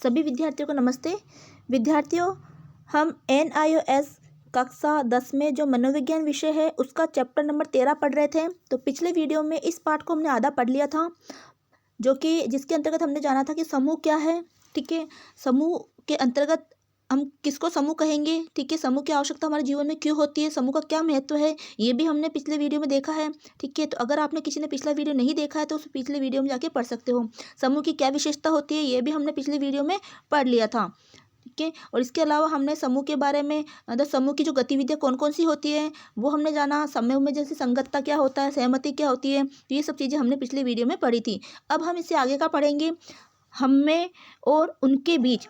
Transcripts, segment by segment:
सभी विद्यार्थियों को नमस्ते। विद्यार्थियों, हम NIOS कक्षा 10 में जो मनोविज्ञान विषय है उसका चैप्टर नंबर 13 पढ़ रहे थे। तो पिछले वीडियो में इस पार्ट को हमने आधा पढ़ लिया था, जो कि जिसके अंतर्गत हमने जाना था कि समूह क्या है। ठीक है, समूह के अंतर्गत हम किसको समूह कहेंगे, ठीक है, समूह की आवश्यकता हमारे जीवन में क्यों होती है, समूह का क्या महत्व है, ये भी हमने पिछले वीडियो में देखा है। ठीक है, तो अगर आपने किसी ने पिछला वीडियो नहीं देखा है तो उस पिछले वीडियो में जाके पढ़ सकते हो। समूह की क्या विशेषता होती है ये भी हमने पिछले वीडियो में पढ़ लिया था। ठीक है, और इसके अलावा हमने समूह के बारे में मतलब समूह की जो गतिविधियाँ कौन कौन सी होती है वो हमने जाना। समूह में जैसे संगतता क्या होता है, सहमति क्या होती है, तो ये सब चीज़ें हमने पिछले वीडियो में पढ़ी थी। अब हम इससे आगे का पढ़ेंगे, हम में और उनके बीच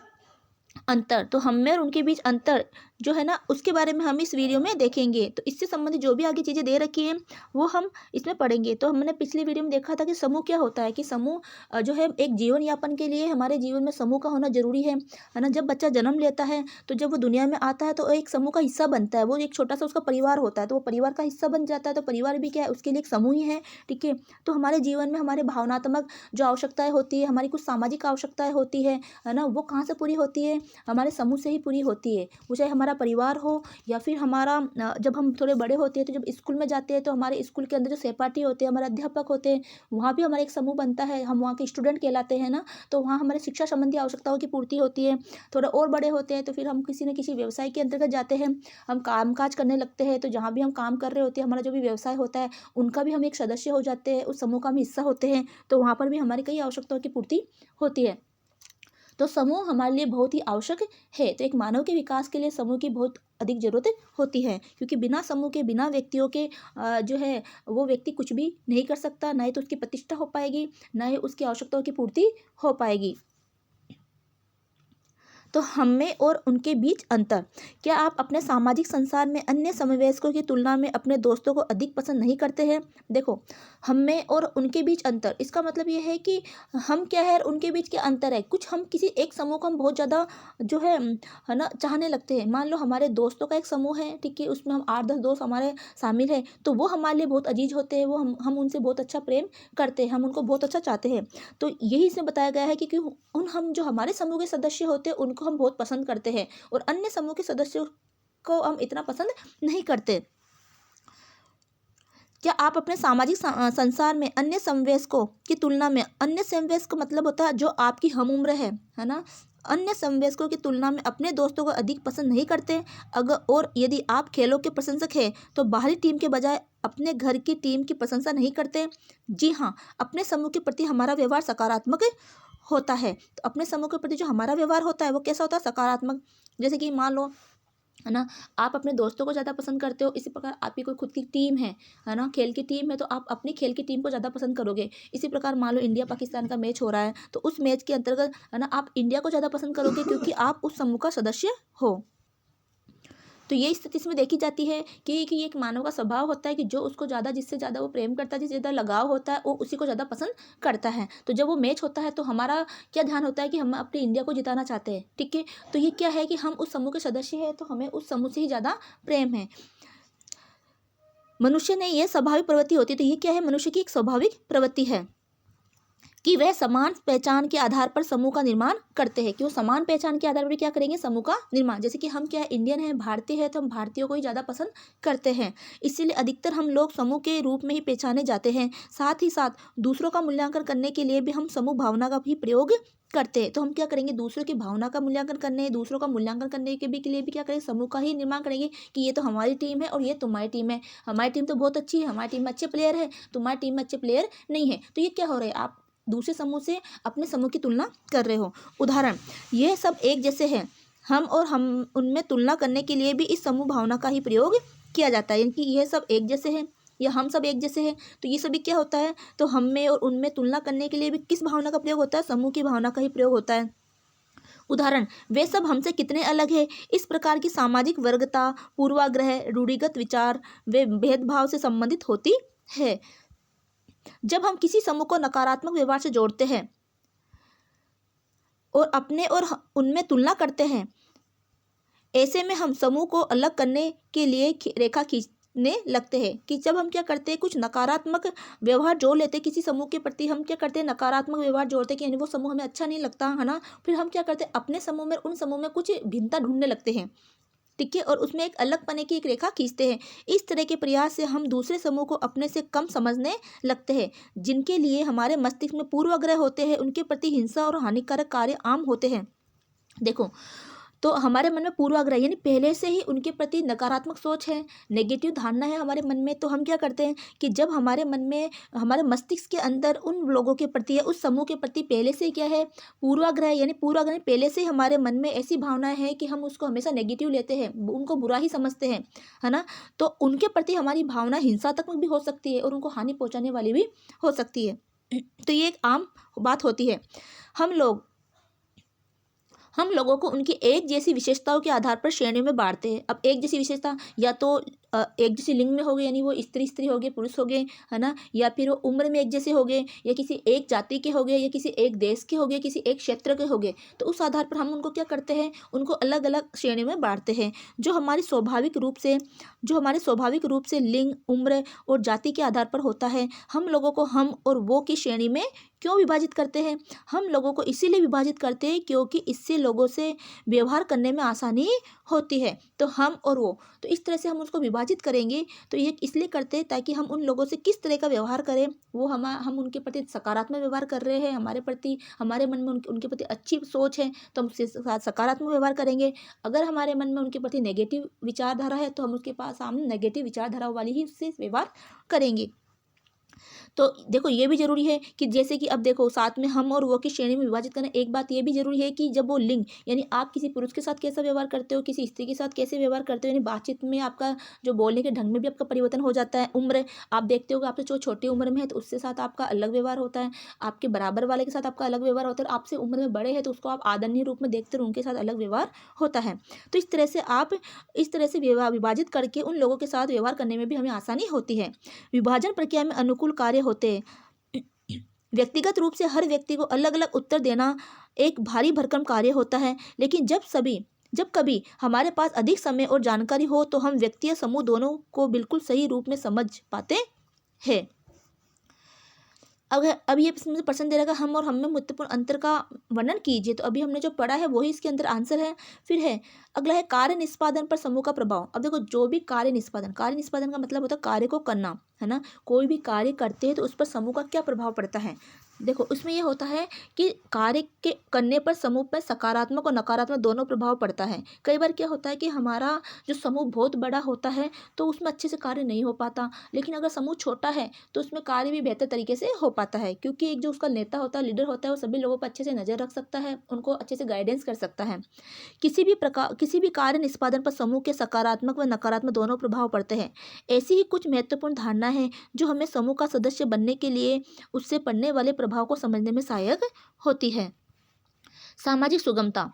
अंतर। तो हम में और उनके बीच अंतर जो है ना उसके बारे में हम इस वीडियो में देखेंगे। तो इससे संबंधित जो भी आगे चीज़ें दे रखी हैं वो हम इसमें पढ़ेंगे। तो हमने पिछले वीडियो में देखा था कि समूह क्या होता है, कि समूह जो है एक जीवन यापन के लिए हमारे जीवन में समूह का होना जरूरी है ना। जब बच्चा जन्म लेता है तो जब वो दुनिया में आता है तो एक समूह का हिस्सा बनता है, वो एक छोटा सा उसका परिवार होता है, तो वो परिवार का हिस्सा बन जाता है। तो परिवार भी क्या है, उसके लिए एक समूह ही है। ठीक है, तो हमारे जीवन में हमारे भावनात्मक जो आवश्यकताएं होती है, हमारी कुछ सामाजिक आवश्यकताएं होती है ना, वो कहाँ से पूरी होती है, हमारे समूह से ही पूरी होती है। वो चाहे हमारा परिवार हो या फिर हमारा जब हम थोड़े बड़े होते हैं तो जब स्कूल में जाते हैं तो हमारे स्कूल के अंदर जो सहपाठी होते हैं, हमारे अध्यापक होते हैं, वहाँ भी हमारा एक समूह बनता है, हम वहाँ के स्टूडेंट कहलाते हैं ना। तो वहाँ हमारे शिक्षा संबंधी आवश्यकताओं की पूर्ति होती है। थोड़ा और बड़े होते हैं तो फिर हम किसी न किसी व्यवसाय के अंतर्गत जाते हैं, हम कामकाज करने लगते हैं। तो जहाँ भी हम काम कर रहे होते हैं, हमारा जो भी व्यवसाय होता है उनका भी हम एक सदस्य हो जाते हैं, उस समूह का हम हिस्सा होते हैं। तो वहाँ पर भी हमारी कई आवश्यकताओं की पूर्ति होती है। तो समूह हमारे लिए बहुत ही आवश्यक है। तो एक मानव के विकास के लिए समूह की बहुत अधिक जरूरत होती है, क्योंकि बिना समूह के, बिना व्यक्तियों के जो है वो व्यक्ति कुछ भी नहीं कर सकता, ना ही तो उसकी प्रतिष्ठा हो पाएगी, ना ही उसकी आवश्यकताओं की पूर्ति हो पाएगी। तो हम में और उनके बीच अंतर। क्या आप अपने सामाजिक संसार में अन्य समवयस्कों की तुलना में अपने दोस्तों को अधिक पसंद नहीं करते हैं? देखो, हम में और उनके बीच अंतर, इसका मतलब ये है कि हम क्या है और उनके बीच क्या अंतर है। कुछ हम किसी एक समूह को हम बहुत ज़्यादा जो है ना चाहने लगते हैं। मान लो हमारे दोस्तों का एक समूह है, ठीक है, उसमें हम 8-10 दोस्त हमारे शामिल हैं, तो वो हमारे लिए बहुत अजीज होते हैं, वो हम उनसे बहुत अच्छा प्रेम करते हैं, हम उनको बहुत अच्छा चाहते हैं। तो यही इसमें बताया गया है कि हम जो हमारे समूह के सदस्य होते हैं उनको हम बहुत पसंद करते हैं और अन्य समूह के सदस्यों को हम इतना पसंद नहीं करते। क्या आप अपने सामाजिक संसार में अन्य समवयस्कों की तुलना में, अन्य समवयस्क मतलब होता है जो आपकी हम उम्र है ना, अन्य समवयस्कों की तुलना में अपने दोस्तों को अधिक पसंद नहीं करते? अगर और यदि आप खेलों के प्रशंसक हैं तो बाहरी टीम के बजाय अपने घर की टीम की प्रशंसा नहीं करते? जी हाँ, अपने समूह के प्रति हमारा व्यवहार सकारात्मक होता है। तो अपने समूह के प्रति जो हमारा व्यवहार होता है वो कैसा होता है, सकारात्मक। जैसे कि मान लो है ना, आप अपने दोस्तों को ज़्यादा पसंद करते हो, इसी प्रकार आपकी कोई खुद की टीम है ना, खेल की टीम है, तो आप अपनी खेल की टीम को ज़्यादा पसंद करोगे। इसी प्रकार मान लो इंडिया पाकिस्तान का मैच हो रहा है, तो उस मैच के अंतर्गत है ना आप इंडिया को ज़्यादा पसंद करोगे क्योंकि आप उस समूह का सदस्य हो। तो ये स्थिति इसमें देखी जाती है कि एक मानव का स्वभाव होता है कि जो उसको ज़्यादा, जिससे ज़्यादा वो प्रेम करता है, जिससे ज़्यादा लगाव होता है, वो उसी को ज़्यादा पसंद करता है। तो जब वो मैच होता है तो हमारा क्या ध्यान होता है कि हम अपनी इंडिया को जिताना चाहते हैं। ठीक है, तो ये क्या है कि हम उस समूह के सदस्य हैं तो हमें उस समूह से ही ज़्यादा प्रेम है। मनुष्य ने यह स्वाभाविक प्रवृत्ति होती है। तो ये क्या है, मनुष्य की एक स्वाभाविक प्रवृत्ति है कि वह समान पहचान के आधार पर समूह का निर्माण करते हैं, कि वो समान पहचान के आधार पर क्या करेंगे, समूह का निर्माण। जैसे कि हम क्या है, इंडियन है, भारतीय है, तो हम भारतीयों को ही ज़्यादा पसंद करते हैं, इसीलिए अधिकतर हम लोग समूह के रूप में ही पहचाने जाते हैं। साथ ही साथ दूसरों का मूल्यांकन करने के लिए भी हम समूह भावना का भी प्रयोग करते हैं। तो हम क्या करेंगे, दूसरों की भावना का मूल्यांकन करने, दूसरों का मूल्यांकन करने के लिए भी क्या करेंगे, समूह का ही निर्माण करेंगे कि ये तो हमारी टीम है और ये तुम्हारी टीम है, हमारी टीम तो बहुत अच्छी है, हमारी टीम में अच्छे प्लेयर है, तुम्हारी टीम में अच्छे प्लेयर नहीं है। तो ये क्या हो रहा है, आप दूसरे समूह से अपने समूह की तुलना कर रहे हो। उदाहरण, यह सब एक जैसे हैं, हम उनमें तुलना करने के लिए भी इस समूह भावना का ही प्रयोग किया जाता है, यानी कि यह सब एक जैसे हैं या हम सब एक जैसे हैं, तो ये सभी क्या होता है, तो हम में और उनमें तुलना करने के लिए भी किस भावना का प्रयोग होता है, समूह की भावना का ही प्रयोग होता है। उदाहरण, वे सब हमसे कितने अलग हैं। इस प्रकार की सामाजिक वर्गता, पूर्वाग्रह, रूढ़िगत विचार वे भेदभाव से संबंधित होती है। जब हम किसी समूह को नकारात्मक व्यवहार से जोड़ते हैं और अपने और उनमें तुलना करते हैं, ऐसे में हम समूह को अलग करने के लिए रेखा ने लगते हैं कि जब हम क्या करते हैं, कुछ नकारात्मक व्यवहार जोड़ लेते हैं किसी समूह के प्रति, हम क्या करते हैं नकारात्मक व्यवहार जोड़ते हैं कि यानी वो समूह हमें अच्छा नहीं लगता है ना, फिर हम क्या करते हैं अपने समूह में उन समूह में कुछ भिन्नता ढूंढने लगते हैं, ठीक है, और उसमें एक अलग पने की एक रेखा खींचते हैं। इस तरह के प्रयास से हम दूसरे समूह को अपने से कम समझने लगते हैं। जिनके लिए हमारे मस्तिष्क में पूर्वाग्रह होते हैं उनके प्रति हिंसा और हानिकारक कार्य आम होते हैं। देखो, तो हमारे मन में पूर्वाग्रह यानी पहले से ही उनके प्रति नकारात्मक सोच है, नेगेटिव धारणा है हमारे मन में, तो हम क्या करते हैं कि जब हमारे मन में, हमारे मस्तिष्क के अंदर उन लोगों के प्रति या उस समूह के प्रति पहले से क्या है, पूर्वाग्रह, यानी पूर्वाग्रह पहले से ही हमारे मन में ऐसी भावनाएं हैं कि हम उसको हमेशा नेगेटिव लेते हैं, उनको बुरा ही समझते हैं, है ना, तो उनके प्रति हमारी भावना हिंसात्मक भी हो सकती है और उनको हानि पहुँचाने वाली भी हो सकती है। तो ये एक आम बात होती है। हम लोगों को उनकी एक जैसी विशेषताओं के आधार पर श्रेणियों में बांटते हैं। अब एक जैसी विशेषता या तो एक जैसी लिंग में हो गए, यानी वो स्त्री हो गए, पुरुष हो गए, है ना, या फिर वो उम्र में एक जैसे हो गए, या किसी एक जाति के हो गए, या किसी एक देश के हो गए, किसी एक क्षेत्र के हो गए, तो उस आधार पर हम उनको क्या करते हैं, उनको अलग अलग श्रेणियों में बांटते हैं। जो हमारे स्वाभाविक रूप से लिंग, उम्र और जाति के आधार पर होता है। हम लोगों को हम और वो की श्रेणी में क्यों विभाजित करते हैं? हम लोगों को इसीलिए विभाजित करते हैं क्योंकि इससे लोगों से व्यवहार करने में आसानी होती है। तो हम और वो, तो इस तरह से हम उसको विभाजित करेंगे, तो ये इसलिए करते हैं ताकि हम उन लोगों से किस तरह का व्यवहार करें, वो हम उनके प्रति सकारात्मक व्यवहार कर रहे हैं, हमारे प्रति, हमारे मन में उनके प्रति अच्छी सोच है तो हम उसके साथ सकारात्मक व्यवहार करेंगे। अगर हमारे मन में उनके प्रति नेगेटिव विचारधारा है तो हम उसके पास सामने नेगेटिव विचारधारा वाली ही उससे व्यवहार करेंगे। तो देखो, ये भी जरूरी है कि जैसे कि अब देखो, साथ में हम और वो की श्रेणी में विभाजित करना, एक बात ये भी जरूरी है कि जब वो लिंग, यानी आप किसी पुरुष के साथ कैसा व्यवहार करते हो, किसी स्त्री के साथ कैसे व्यवहार करते हो, यानी बातचीत में आपका जो बोलने के ढंग में भी आपका परिवर्तन हो जाता है। उम्र, आप देखते हो कि आपसे जो छोटी उम्र में है तो उसके साथ आपका अलग व्यवहार होता है, आपके बराबर वाले के साथ आपका अलग व्यवहार होता है, और आपसे उम्र में बड़े हैं तो उसको आप आदरणीय रूप में देखते हो, उनके साथ अलग व्यवहार होता है। तो इस तरह से आप इस तरह से विभाजित करके उन लोगों के साथ व्यवहार करने में भी हमें आसानी होती है। विभाजन प्रक्रिया में अनुकूल कार्य होते हैं। व्यक्तिगत रूप से हर व्यक्ति को अलग अलग उत्तर देना एक भारी भरकम कार्य होता है, लेकिन जब कभी हमारे पास अधिक समय और जानकारी हो तो हम व्यक्ति या समूह दोनों को बिल्कुल सही रूप में समझ पाते हैं। अब ये प्रश्न दे रहा है हम और हम में महत्वपूर्ण अंतर का वर्णन कीजिए। तो अभी हमने जो पढ़ा है वही इसके अंदर आंसर है। फिर है अगला है कार्य निष्पादन पर समूह का प्रभाव। अब देखो, जो भी कार्य निष्पादन का मतलब होता है कार्य को करना, है ना, कोई भी कार्य करते हैं तो उस पर समूह का क्या प्रभाव पड़ता है। देखो, उसमें ये होता है कि कार्य के करने पर समूह पर सकारात्मक और नकारात्मक दोनों प्रभाव पड़ता है। कई बार क्या होता है कि हमारा जो समूह बहुत बड़ा होता है तो उसमें अच्छे से कार्य नहीं हो पाता, लेकिन अगर समूह छोटा है तो उसमें कार्य भी बेहतर तरीके से हो पाता है, क्योंकि एक जो उसका नेता होता है, लीडर होता है, वो सभी लोगों पर अच्छे से नज़र रख सकता है, उनको अच्छे से गाइडेंस कर सकता है। किसी भी कार्य निष्पादन पर समूह के सकारात्मक व नकारात्मक दोनों प्रभाव पड़ते हैं। ऐसी ही कुछ महत्वपूर्ण धारणा है जो हमें समूह का सदस्य बनने के लिए उससे पड़ने वाले प्रभाव को समझने में सहायक होती है। सामाजिक सुगमता।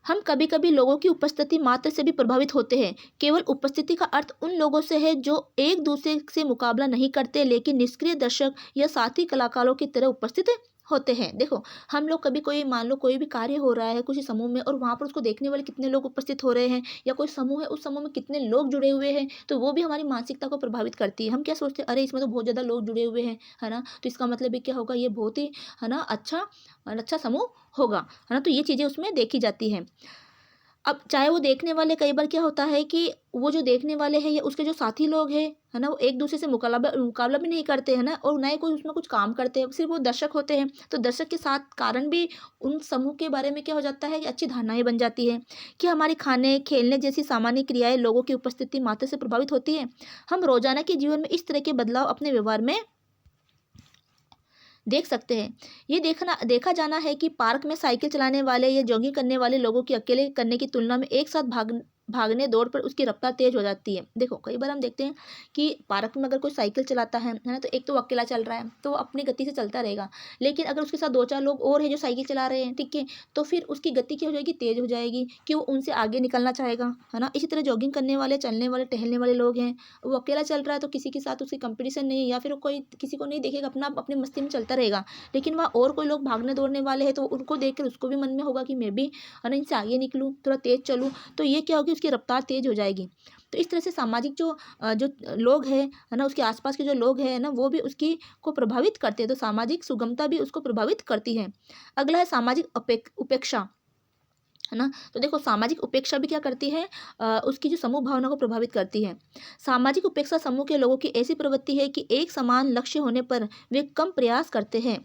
हम कभी कभी लोगों की उपस्थिति मात्र से भी प्रभावित होते हैं। केवल उपस्थिति का अर्थ उन लोगों से है जो एक दूसरे से मुकाबला नहीं करते, लेकिन निष्क्रिय दर्शक या साथी कलाकारों की तरह उपस्थित होते हैं। देखो, हम लोग कभी कोई, मान लो कोई भी कार्य हो रहा है किसी समूह में और वहाँ पर उसको देखने वाले कितने लोग उपस्थित हो रहे हैं, या कोई समूह है उस समूह में कितने लोग जुड़े हुए हैं, तो वो भी हमारी मानसिकता को प्रभावित करती है। हम क्या सोचते हैं, अरे इसमें तो बहुत ज़्यादा लोग जुड़े हुए हैं, है ना, तो इसका मतलब ये क्या होगा, ये बहुत ही, है ना, अच्छा समूह होगा, है ना, तो ये चीज़ें उसमें देखी जाती हैं। अब चाहे वो देखने वाले, कई बार क्या होता है कि वो जो देखने वाले हैं या उसके जो साथी लोग हैं, है ना, वो एक दूसरे से मुकाबला भी नहीं करते हैं ना, और ना ही कोई उसमें कुछ काम करते हैं, सिर्फ वो दर्शक होते हैं। तो दर्शक के साथ कारण भी उन समूह के बारे में क्या हो जाता है कि अच्छी धारणाएं बन जाती है कि हमारी खाने खेलने जैसी सामान्य क्रियाएं लोगों की उपस्थिति मात्र से प्रभावित होती है। हम रोजाना के जीवन में इस तरह के बदलाव अपने व्यवहार में देख सकते हैं। ये देखा जाना है कि पार्क में साइकिल चलाने वाले या जॉगिंग करने वाले लोगों की अकेले करने की तुलना में एक साथ भागने दौड़ पर उसकी रफ्तार तेज हो जाती है। देखो, कई बार हम देखते हैं कि पार्क में अगर कोई साइकिल चलाता है ना, तो एक तो वो अकेला चल रहा है तो वो अपनी गति से चलता रहेगा, लेकिन अगर उसके साथ दो चार लोग और हैं जो साइकिल चला रहे हैं, ठीक है, तो फिर उसकी गति क्या हो जाएगी, तेज हो जाएगी, कि वो उनसे आगे निकलना चाहेगा, है ना। इसी तरह जॉगिंग करने वाले, चलने वाले, टहलने वाले लोग हैं, वो अकेला चल रहा है तो किसी के साथ उसकी कंपटीशन नहीं है, या फिर वो कोई किसी को नहीं देखेगा, अपनी मस्ती में चलता रहेगा। लेकिन वहाँ और कोई लोग भागने दौड़ने वाले हैं तो उनको देख कर उसको भी मन में होगा कि मैं भी, है ना, इनसे आगे निकलूँ, थोड़ा तेज चलूँ, तो ये क्या होगी, उसकी रफ्तार तेज हो जाएगी। तो इस तरह से सामाजिक जो लोग हैं, है ना, उसके आसपास के जो लोग हैं ना, वो भी उसकी को प्रभावित करते हैं। तो सामाजिक सुगमता भी उसको प्रभावित करती है। अगला है सामाजिक उपेक्षा, है ना। तो देखो सामाजिक उपेक्षा भी क्या करती है, उसकी जो समूह भावना को प्रभावित करती है। सामाजिक उपेक्षा समूह के लोगों की ऐसी प्रवृत्ति है कि एक समान लक्ष्य होने पर वे कम प्रयास करते हैं।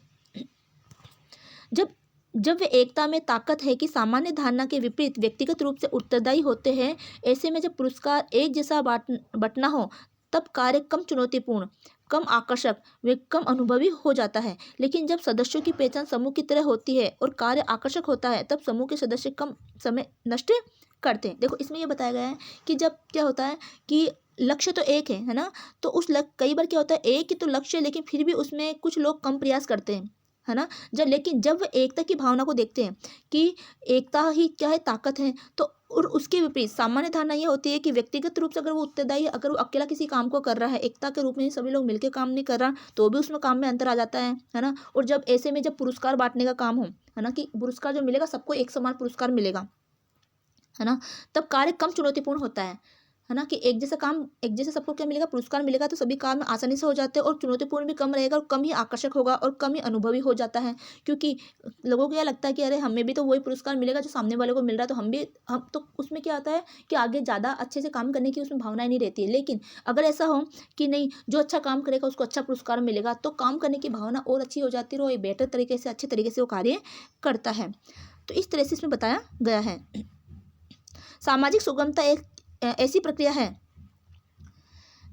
जब जब वे एकता में ताकत है कि सामान्य धारणा के विपरीत व्यक्तिगत रूप से उत्तरदायी होते हैं, ऐसे में जब पुरस्कार एक जैसा बंटना हो, तब कार्य कम चुनौतीपूर्ण, कम आकर्षक व कम अनुभवी हो जाता है। लेकिन जब सदस्यों की पहचान समूह की तरह होती है और कार्य आकर्षक होता है, तब समूह के सदस्य कम समय नष्ट करते हैं। देखो इसमें यह बताया गया है कि जब क्या होता है कि लक्ष्य तो एक है ना, तो उस कई बार क्या होता है, एक ही तो लक्ष्य है, लेकिन फिर भी उसमें कुछ लोग कम प्रयास करते हैं, है ना। लेकिन जब वे एकता की भावना को देखते हैं कि एकता ही क्या है, ताकत है, तो और उसके विपरीत सामान्य धारणा ये होती है कि व्यक्तिगत रूप से अगर वो उत्तरदायी, अगर वो अकेला किसी काम को कर रहा है, एकता के रूप में सभी लोग मिलकर काम नहीं कर रहा, तो भी उसमें काम में अंतर आ जाता है ना। और जब ऐसे में जब पुरस्कार बांटने का काम हो, है ना, कि पुरस्कार जो मिलेगा सबको एक समान पुरस्कार मिलेगा, है ना, तब कार्य कम चुनौतीपूर्ण होता है ना, कि एक जैसा काम, एक जैसे सबको क्या मिलेगा, पुरस्कार मिलेगा, तो सभी काम आसानी से हो जाते हैं और चुनौतीपूर्ण भी कम रहेगा और कम ही आकर्षक होगा और कम ही अनुभवी हो जाता है। क्योंकि लोगों को क्या लगता है कि अरे हमें भी तो वही पुरस्कार मिलेगा जो सामने वाले को मिल रहा है, तो हम तो उसमें क्या आता है कि आगे ज़्यादा अच्छे से काम करने की उसमें भावनाएं नहीं रहती है। लेकिन अगर ऐसा हो कि नहीं, जो अच्छा काम करेगा उसको अच्छा पुरस्कार मिलेगा, तो काम करने की भावना और अच्छी हो जाती है और एक बेहतर तरीके से, अच्छे तरीके से वो कार्य करता है। तो इस तरह से इसमें बताया गया है। सामाजिक सुगमता एक ऐसी प्रक्रिया है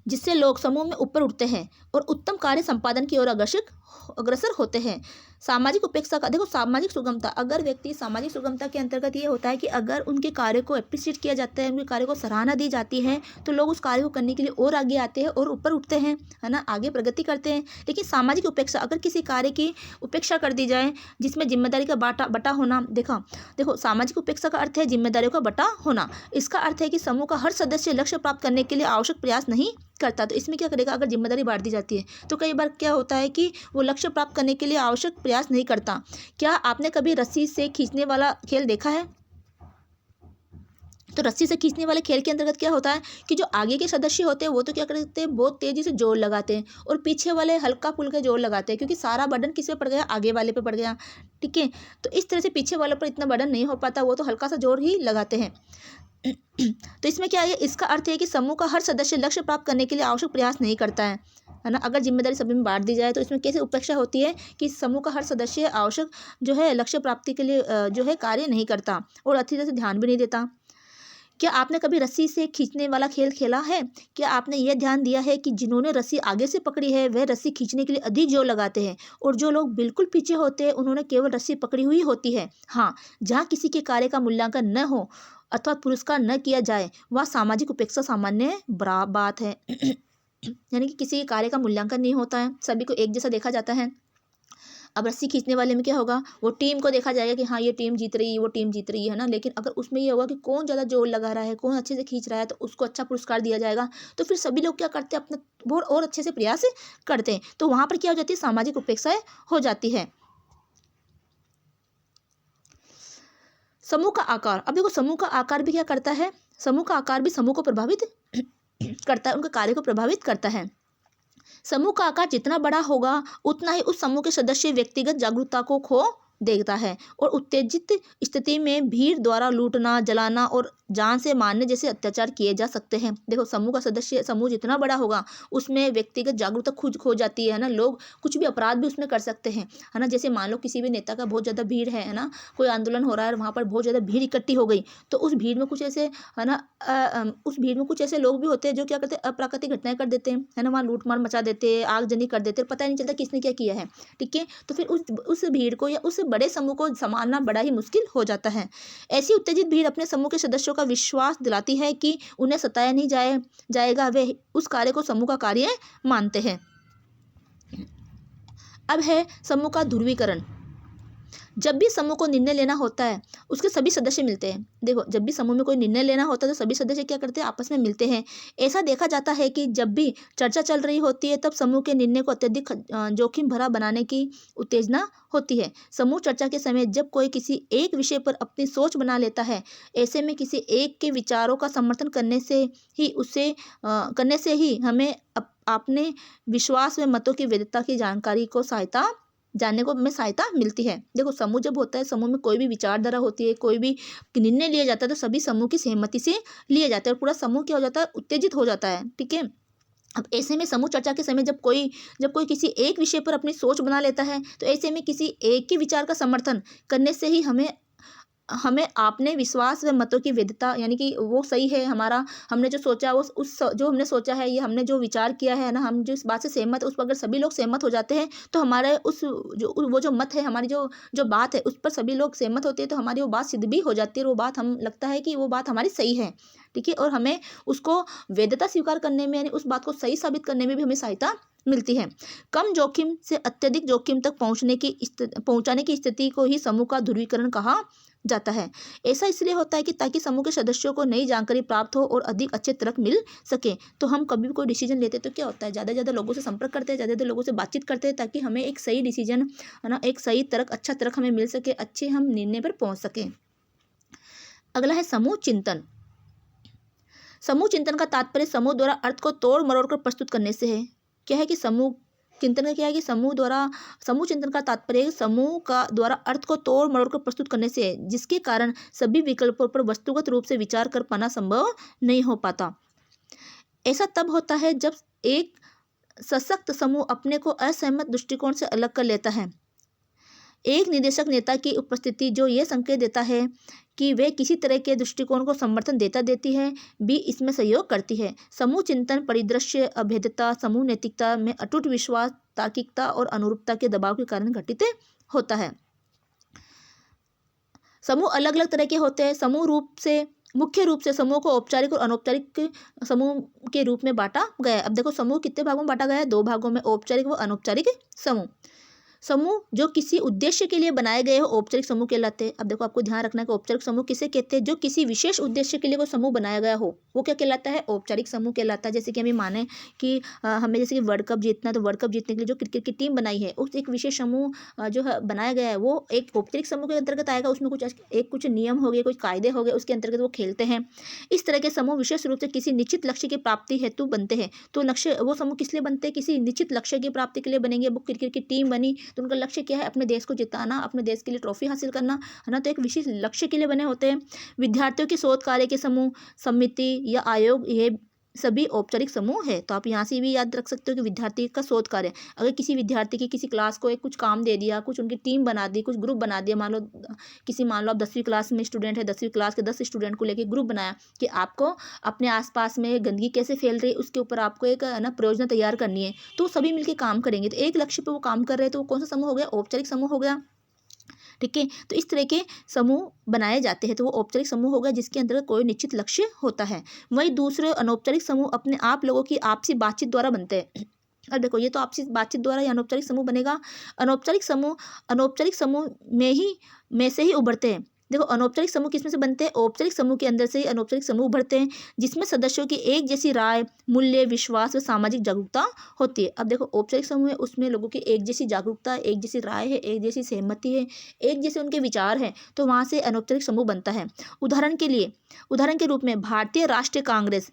जिससे लोग समूह में ऊपर उठते हैं और उत्तम कार्य संपादन की ओर अग्रसर होते हैं। सामाजिक उपेक्षा का देखो, सामाजिक सुगमता, अगर व्यक्ति, सामाजिक सुगमता के अंतर्गत ये होता है कि अगर उनके कार्य को एप्रिशिएट किया जाता है, उनके कार्य को सराहना दी जाती है, तो लोग उस कार्य को करने के लिए और आगे आते हैं और ऊपर उठते हैं, है ना, आगे प्रगति करते हैं। लेकिन सामाजिक उपेक्षा, अगर किसी कार्य की उपेक्षा कर दी जाए जिसमें जिम्मेदारी का बटा होना, देखो सामाजिक उपेक्षा का अर्थ है जिम्मेदारियों का बटा होना। इसका अर्थ है कि समूह का हर सदस्य लक्ष्य प्राप्त करने के लिए आवश्यक प्रयास नहीं करता। तो इसमें क्या करेगा, अगर जिम्मेदारी बांट दी जाती है तो कई बार क्या होता है कि वो लक्ष्य प्राप्त करने के लिए आवश्यक प्रयास नहीं करता। क्या आपने कभी रस्सी से खींचने वाला खेल देखा है? तो रस्सी से खींचने वाले खेल के अंतर्गत क्या होता है कि जो आगे के सदस्य होते हैं वो तो क्या करते हैं, बहुत तेजी से जोर लगाते हैं और पीछे वाले हल्का फुल्का जोर लगाते हैं, क्योंकि सारा बर्डन किस पे पड़ गया, आगे वाले पे पड़ गया। ठीक है, तो इस तरह से पीछे वाले पर इतना बर्डन नहीं हो पाता, वो तो हल्का सा जोर ही लगाते हैं। तो इसमें क्या है, इसका अर्थ है कि समूह का हर सदस्य लक्ष्य प्राप्त करने के लिए आवश्यक प्रयास नहीं करता है ना। अगर जिम्मेदारी सभी में बांट दी जाए तो इसमें कैसे उपेक्षा होती है कि समूह का हर सदस्य आवश्यक जो है लक्ष्य प्राप्ति के लिए जो है कार्य नहीं करता और अच्छी तरह से ध्यान भी नहीं देता। क्या आपने कभी रस्सी से खींचने वाला खेल खेला है? क्या आपने यह ध्यान दिया है कि जिन्होंने रस्सी आगे से पकड़ी है वह रस्सी खींचने के लिए अधिक जोर लगाते हैं और जो लोग बिल्कुल पीछे होते हैं उन्होंने केवल रस्सी पकड़ी हुई होती है। हाँ, जहाँ किसी के कार्य का मूल्यांकन न हो अथवा पुरस्कार न किया जाए, वह सामाजिक उपेक्षा सामान्य बात है। यानी कि किसी के कार्य का मूल्यांकन नहीं होता है, सभी को एक जैसा देखा जाता है। अब रस्सी खींचने वाले में क्या होगा, वो टीम को देखा जाएगा कि हाँ ये टीम जीत रही है, वो टीम जीत रही है ना। लेकिन अगर उसमें ये होगा कि कौन ज़्यादा जोर लगा रहा है, कौन अच्छे से खींच रहा है, तो उसको अच्छा पुरस्कार दिया जाएगा। तो फिर सभी लोग क्या करते हैं, अपना बहुत और अच्छे से प्रयास करते हैं। तो वहाँ पर क्या हो जाती है, सामाजिक उपेक्षाएं हो जाती है। समूह का आकार, अब देखो समूह का आकार भी क्या करता है, समूह का आकार भी समूह को प्रभावित करता है, उनके कार्य को प्रभावित करता है। समूह का आकार जितना बड़ा होगा उतना ही उस समूह के सदस्य व्यक्तिगत जागरूकता को खो देता है और उत्तेजित स्थिति में भीड़ द्वारा लूटना, जलाना और जान से मारने जैसे अत्याचार किए जा सकते हैं। देखो समूह का सदस्य, समूह जितना बड़ा होगा उसमें व्यक्तिगत जागरूकता खुद खो जाती है ना। लोग कुछ भी अपराध भी उसमें कर सकते हैं, है ना। जैसे मान लो किसी भी नेता का बहुत ज़्यादा भीड़ है ना, कोई आंदोलन हो रहा है और वहाँ पर बहुत ज़्यादा भीड़ इकट्ठी हो गई, तो उस भीड़ में कुछ ऐसे, है ना, उस भीड़ में कुछ ऐसे लोग भी होते हैं जो क्या करते हैं, अप्राकृतिक घटनाएं कर देते हैं, है ना। वहाँ लूटमार मचा देते हैं, आगजनी कर देते हैं, पता ही नहीं चलता किसने क्या किया है। ठीक है, तो फिर उस भीड़ को या उस बड़े समूह को संभालना बड़ा ही मुश्किल हो जाता है। ऐसी उत्तेजित भीड़ अपने समूह के सदस्यों का विश्वास दिलाती है कि उन्हें सताया नहीं जाएगा, वे उस कार्य को समूह का कार्य मानते हैं। अब है समूह का ध्रुवीकरण। जब भी समूह को निर्णय लेना होता है उसके सभी सदस्य मिलते हैं। देखो, जब भी समूह में कोई निर्णय लेना होता है तो सभी सदस्य क्या करते हैं, आपस में मिलते हैं। ऐसा देखा जाता है कि जब भी चर्चा चल रही होती है तब समूह के निर्णय को अत्यधिक जोखिम भरा बनाने की उत्तेजना होती है। समूह चर्चा के समय जब कोई किसी एक विषय पर अपनी सोच बना लेता है, ऐसे में किसी एक के विचारों का समर्थन करने से ही हमें अपने विश्वास व मतों की वैधता की जानकारी को जानने को में सहायता मिलती है। देखो, समूह जब होता है, समूह में कोई भी विचारधारा होती है, कोई भी निर्णय लिया जाता है तो सभी समूह की सहमति से लिए जाते हैं और पूरा समूह क्या हो जाता है, उत्तेजित हो जाता है। ठीक है। अब ऐसे में समूह चर्चा के समय जब कोई किसी एक विषय पर अपनी सोच बना लेता है तो ऐसे में किसी एक के विचार का समर्थन करने से ही हमें अपने विश्वास व मतों की वैधता, यानी कि वो सही है, हमारा हमने जो सोचा जो हमने सोचा है, ये हमने जो विचार किया है ना, हम जो इस बात से सहमत है, उस पर अगर सभी लोग सहमत हो जाते हैं तो हमारे वो जो मत है, हमारी जो बात है उस पर सभी लोग सहमत होते हैं तो हमारी वो बात सिद्ध भी हो जाती है और वो बात हम लगता है कि वो बात हमारी सही है। ठीक है। और हमें उसको वैधता स्वीकार करने में, यानी उस बात को सही साबित करने में भी हमें सहायता मिलती है। कम जोखिम से अत्यधिक जोखिम तक पहुंचाने की स्थिति को ही समूह का ध्रुवीकरण कहा जाता है। ऐसा इसलिए होता है कि ताकि समूह के सदस्यों को नई जानकारी प्राप्त हो और अधिक अच्छे तर्क मिल सके। तो हम कभी भी कोई डिसीजन लेते तो क्या होता है, ज़्यादा से ज़्यादा लोगों से संपर्क करते हैं, ज़्यादा से ज़्यादा लोगों से बातचीत करते हैं ताकि हमें एक सही डिसीजन, है ना, एक सही तर्क, अच्छा तर्क हमें मिल सके, अच्छे हम निर्णय पर पहुँच सकें। अगला है समूह चिंतन। समूह चिंतन का तात्पर्य समूह द्वारा अर्थ को तोड़ मरोड़ कर प्रस्तुत करने से है। क्या है कि समूह चिंतन का क्या है कि समूह चिंतन का तात्पर्य समूह का द्वारा अर्थ को तोड़ मरोड़ कर प्रस्तुत करने से है, जिसके कारण सभी विकल्पों पर वस्तुगत रूप से विचार कर पाना संभव नहीं हो पाता। ऐसा तब होता है जब एक सशक्त समूह अपने को असहमत दृष्टिकोण से अलग कर लेता है। एक निदेशक नेता की उपस्थिति जो ये संकेत देता है कि वे किसी तरह के दृष्टिकोण को समर्थन देती है भी इसमें सहयोग करती है। समूह चिंतन परिदृश्य अभेद्यता, समूह नैतिकता में अटूट विश्वास, तार्किकता और अनुरूपता के दबाव के कारण घटित होता है। समूह अलग अलग तरह के होते हैं। मुख्य रूप से समूह को औपचारिक और अनौपचारिक समूह के रूप में बांटा गया है। अब देखो, समूह कितने भागों में बांटा गया है, 2 भागों में, औपचारिक व अनौपचारिक समूह जो किसी उद्देश्य के लिए बनाए गए हो औपचारिक समूह कहलाते हैं। अब देखो, आपको ध्यान रखना है कि औपचारिक समूह किसे कहते हैं, जो किसी विशेष उद्देश्य के लिए कोई समूह बनाया गया हो वो क्या कहलाता है, औपचारिक समूह कहलाता है। जैसे कि हमें माने कि हमें जैसे कि वर्ल्ड कप जीतना, तो वर्ल्ड कप जीतने के लिए जो क्रिकेट की टीम बनाई है, उस एक विशेष समूह जो है बनाया गया है वो एक औपचारिक समूह के अंतर्गत आएगा। उसमें कुछ नियम हो गए, कुछ कायदे हो गए, उसके अंतर्गत वो खेलते हैं। इस तरह के समूह विशेष रूप से किसी निश्चित लक्ष्य की प्राप्ति हेतु बनते हैं। तो वो समूह किस लिए बनते हैं, किसी निश्चित लक्ष्य की प्राप्ति के लिए बनेंगे। वो क्रिकेट की टीम बनी तो उनका लक्ष्य क्या है, अपने देश को जिताना, अपने देश के लिए ट्रॉफी हासिल करना, है ना। तो एक विशेष लक्ष्य के लिए बने होते हैं। विद्यार्थियों के शोध कार्य के समूह, समिति या आयोग, ये सभी औपचारिक समूह है। तो आप यहाँ से भी याद रख सकते हो कि विद्यार्थी का शोध कार्य, अगर किसी विद्यार्थी की किसी क्लास को एक कुछ काम दे दिया, कुछ उनकी टीम बना दी, कुछ ग्रुप बना दिया, मान लो आप 10वीं क्लास में स्टूडेंट है, 10वीं क्लास के 10 स्टूडेंट को लेकर ग्रुप बनाया कि आपको अपने आसपास में गंदगी कैसे फैल रही है उसके ऊपर आपको एक ना परियोजना तैयार करनी है। तो सभी मिलकर काम करेंगे, तो एक लक्ष्य पर वो काम कर रहे हैं, तो वो कौन सा समूह हो गया, औपचारिक समूह हो गया। ठीक है। तो इस तरह के समूह बनाए जाते हैं, तो वो औपचारिक समूह होगा जिसके अंतर्गत कोई निश्चित लक्ष्य होता है। वही दूसरे अनौपचारिक समूह अपने आप लोगों की आपसी बातचीत द्वारा बनते हैं। अब देखो, ये तो आपसी बातचीत द्वारा या अनौपचारिक समूह बनेगा। अनौपचारिक समूह में से ही उभरते हैं। देखो, अनौपचारिक समूह किसमें से बनते हैं, औपचारिक समूह के अंदर से ही अनौपचारिक समूह उभरते हैं, जिसमें सदस्यों की एक जैसी राय, मूल्य, विश्वास व सामाजिक जागरूकता होती है। अब देखो, औपचारिक समूह है, उसमें लोगों की एक जैसी जागरूकता है, एक जैसी राय है, एक जैसी सहमति है, एक जैसे उनके विचार हैं, तो वहाँ से अनौपचारिक समूह बनता है। उदाहरण के रूप में भारतीय राष्ट्रीय कांग्रेस,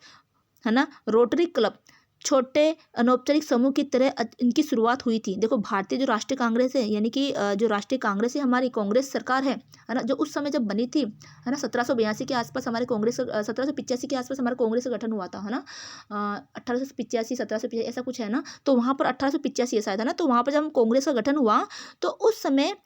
है ना, रोटरी क्लब छोटे अनौपचारिक समूह की तरह इनकी शुरुआत हुई थी। देखो, भारतीय जो राष्ट्रीय कांग्रेस है, यानी कि जो राष्ट्रीय कांग्रेस है, हमारी कांग्रेस सरकार है ना, जो उस समय जब बनी थी, है ना, 1782 के आसपास हमारे 1785 के आसपास हमारा कांग्रेस का गठन हुआ था, है ना, 1885 1785 ऐसा कुछ है ना। तो वहाँ पर 1885 ऐसा था ना, तो वहाँ पर जब कांग्रेस का गठन हुआ तो उस समय